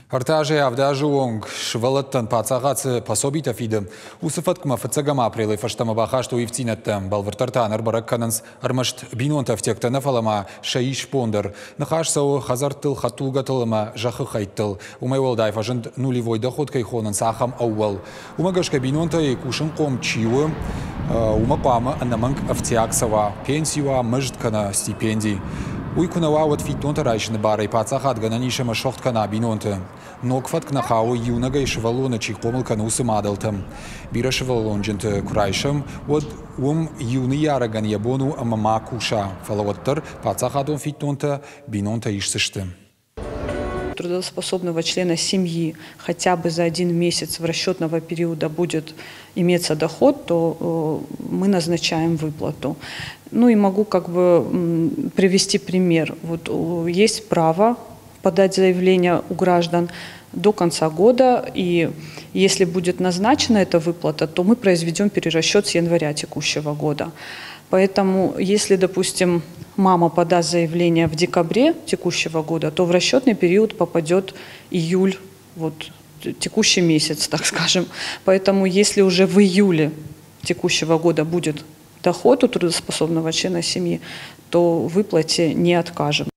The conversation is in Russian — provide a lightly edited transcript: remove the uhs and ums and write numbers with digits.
Артаже авдажуонг швалаттан пацагацы пособита фидем. Усыфаткма фацагама апрелы фаштама бахашту и втинаттам. Балвертартан арбараккананс армашт бинонта втектана фалама шаиш пондер. Нахашсау хазартыл хатулгатылыма жахы хайттыл. Умайвалдай фажент нулевой доход кайхонан сахам ауал. Умагашка бинонта и кушин ком чиуы. Умапама аннаманг автиаксава. Пенсиуа мыжткана стипендий. Уйкунава вот фитонта райшны барай пацахат гананишема шохткана бинонта. Нокфат кнахау юнага и шевалона чихомылкана усымадалтам. Бира шевалонжент курайшам вот юны яраган ябону амама куша. Фалаваттар пацахатон фитонта бинонта ишсыштым. Трудоспособного члена семьи хотя бы за 1 месяц в расчетного периода будет иметься доход, то мы назначаем выплату. Ну и могу привести пример. Вот есть право подать заявление у граждан до конца года, и если будет назначена эта выплата, то мы произведем перерасчет с января текущего года. Поэтому, если, допустим, мама подаст заявление в декабре текущего года, то в расчетный период попадет июль, текущий месяц, так скажем. Поэтому, если уже в июле текущего года будет доход у трудоспособного члена семьи, то в выплате не откажем.